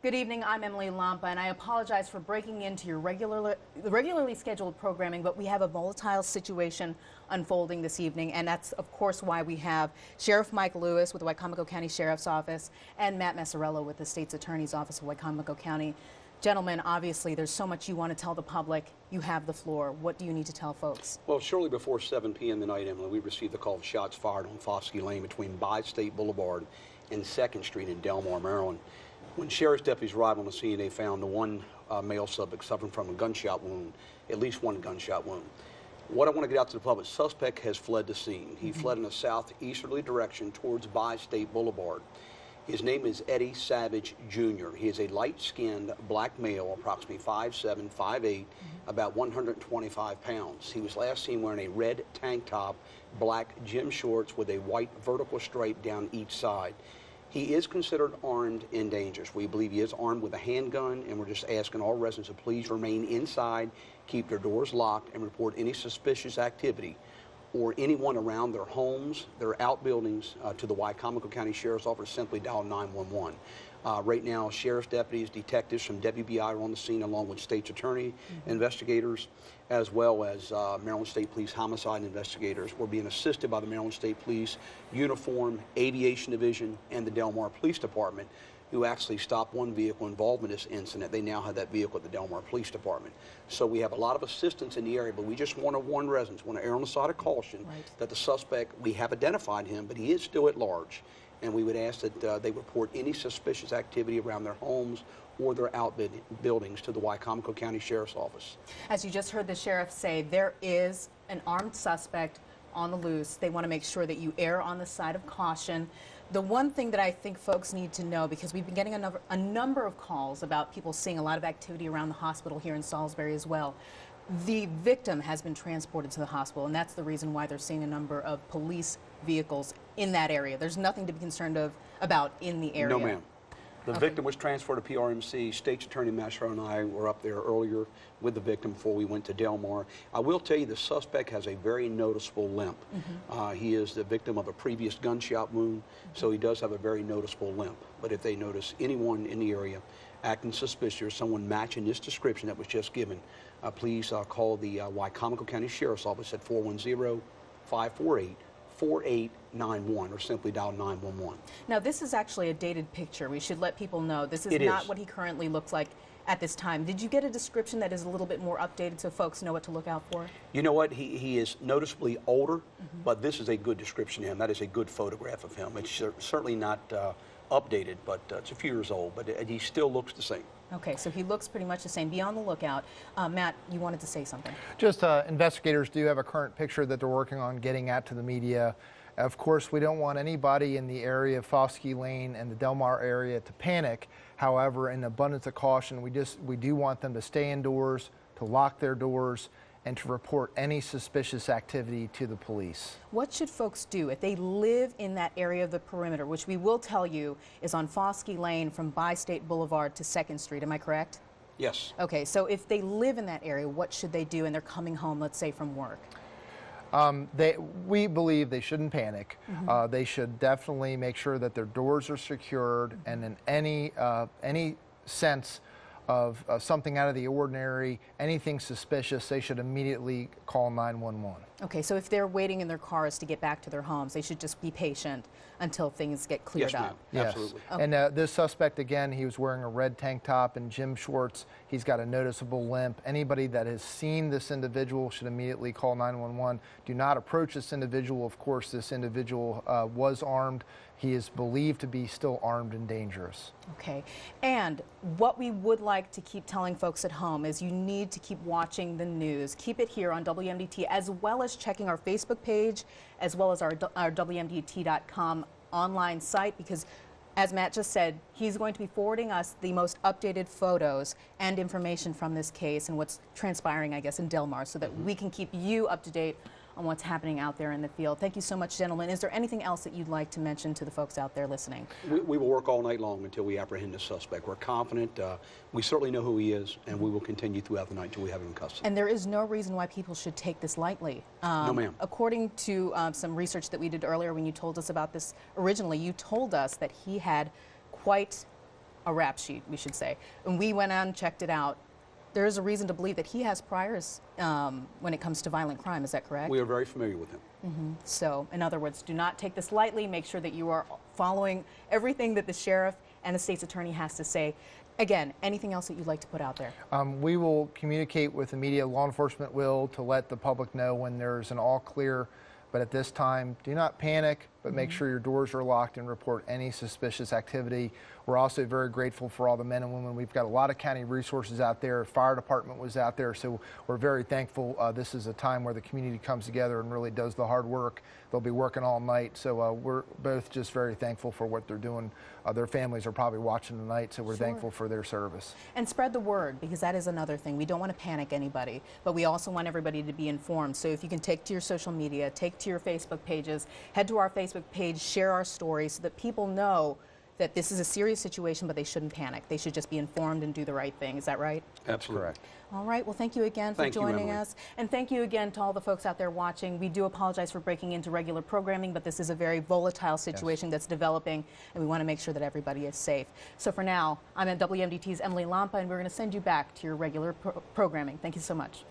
Good evening, I'm Emily Lampa, and I apologize for breaking into your regularly scheduled programming, but we have a volatile situation unfolding this evening, and that's, of course, why we have Sheriff Mike Lewis with the Wicomico County Sheriff's Office and Matt Maciarello with the State's Attorney's Office of Wicomico County. Gentlemen, obviously, there's so much you want to tell the public. You have the floor. What do you need to tell folks? Well, shortly before 7 p.m. tonight, Emily, we received a call of shots fired on Foskey Lane between Bi-State Boulevard and 2nd Street in Delmar, Maryland. When sheriff's deputies arrived on the scene, they found the one male suspect suffering from a gunshot wound, at least one gunshot wound. What I want to get out to the public, suspect has fled the scene. He fled in a southeasterly direction towards Bi-State Boulevard. His name is Eddie Savage, Jr. He is a light-skinned black male, approximately 5'7", 5'8", about 125 pounds. He was last seen wearing a red tank top, black gym shorts with a white vertical stripe down each side. He is considered armed and dangerous. We believe he is armed with a handgun, and we're just asking all residents to please remain inside, keep their doors locked, and report any suspicious activity or anyone around their homes, their outbuildings, to the Wicomico County Sheriff's Office. Simply dial 911. Right now, sheriff's deputies, detectives from WBI are on the scene, along with state's attorney, investigators, as well as Maryland State Police homicide investigators. We're being assisted by the Maryland State Police Uniform Aviation Division and the Delmar Police Department, who actually stopped one vehicle involved in this incident. They now have that vehicle at the Delmar Police Department. So we have a lot of assistance in the area, but we just want to warn residents, want to err on the side of caution, that the suspect, we have identified him, but he is still at large. And we would ask that they report any suspicious activity around their homes or their outbuildings to the Wicomico County Sheriff's Office. As you just heard the sheriff say, there is an armed suspect on the loose. They want to make sure that you err on the side of caution. The one thing that I think folks need to know, because we've been getting a number of calls about people seeing a lot of activity around the hospital here in Salisbury as well. The victim has been transported to the hospital, and that's the reason why they're seeing a number of police vehicles in that area. There's nothing to be concerned about in the area. No, ma'am. The victim was transferred to PRMC. State's Attorney Maciarello and I were up there earlier with the victim before we went to Delmar. I will tell you the suspect has a very noticeable limp. He is the victim of a previous gunshot wound, so he does have a very noticeable limp. But if they notice anyone in the area acting suspicious or someone matching this description that was just given, please call the Wicomico County Sheriff's Office at 410-548-4891 or simply dial 911. Now, this is actually a dated picture. We should let people know this is not what he currently looks like at this time. Did you get a description that is a little bit more updated so folks know what to look out for? You know what? He is noticeably older, but this is a good description of him. That is a good photograph of him. It's certainly not updated, but it's a few years old, but he still looks the same. Okay, so he looks pretty much the same. Be on the lookout. Matt, you wanted to say something. Just investigators do have a current picture that they're working on getting out to the media. Of course, we don't want anybody in the area of Foskey Lane and the Delmar area to panic. However, in abundance of caution, we do want them to stay indoors, to lock their doors, and to report any suspicious activity to the police. What should folks do if they live in that area of the perimeter, which we will tell you is on Foskey Lane from Bi-State Boulevard to 2nd Street, am I correct? Yes. Okay, so if they live in that area, what should they do and they're coming home, let's say, from work? We believe they shouldn't panic. They should definitely make sure that their doors are secured, and in any sense of something out of the ordinary, anything suspicious, they should immediately call 911. Okay, so if they're waiting in their cars to get back to their homes, they should just be patient until things get cleared up. Yes, absolutely. Okay. And this suspect, again, he was wearing a red tank top and gym shorts. He's got a noticeable limp. Anybody that has seen this individual should immediately call 911. Do not approach this individual. Of course, this individual was armed. He is believed to be still armed and dangerous. Okay, and what we would like to keep telling folks at home is you need to keep watching the news. Keep it here on WMDT, as well as checking our Facebook page, as well as our WMDT.com online site, because as Matt just said, he's going to be forwarding us the most updated photos and information from this case and what's transpiring, I guess, in Delmar, so that we can keep you up to date on what's happening out there in the field. Thank you so much, gentlemen. Is there anything else that you'd like to mention to the folks out there listening? We will work all night long until we apprehend the suspect. We're confident. We certainly know who he is, and we will continue throughout the night until we have him in custody. And there is no reason why people should take this lightly. No, ma'am. According to some research that we did earlier when you told us about this originally, you told us that he had quite a rap sheet, we should say. And we went out and checked it out. There is a reason to believe that he has priors when it comes to violent crime. Is that correct? We are very familiar with him. So, in other words, do not take this lightly. Make sure that you are following everything that the sheriff and the state's attorney has to say. Again, anything else that you'd like to put out there? We will communicate with the media. Law enforcement will, to let the public know when there's an all clear. But at this time, do not panic, but make sure your doors are locked and report any suspicious activity. We're also very grateful for all the men and women. We've got a lot of county resources out there. Fire department was out there, so we're very thankful. This is a time where the community comes together and really does the hard work. They'll be working all night, so we're both just very thankful for what they're doing. Their families are probably watching tonight, so we're thankful for their service. And spread the word, because that is another thing. We don't want to panic anybody, but we also want everybody to be informed. So if you can take to your social media, take to your Facebook pages, head to our Facebook page, share our story so that people know that this is a serious situation, but they shouldn't panic. They should just be informed and do the right thing. Is that right? Absolutely. Correct. All right. Well, thank you again for joining us. And thank you again to all the folks out there watching. We do apologize for breaking into regular programming, but this is a very volatile situation that's developing, and we want to make sure that everybody is safe. So for now, I'm at WMDT's Emily Lampa, and we're going to send you back to your regular programming. Thank you so much.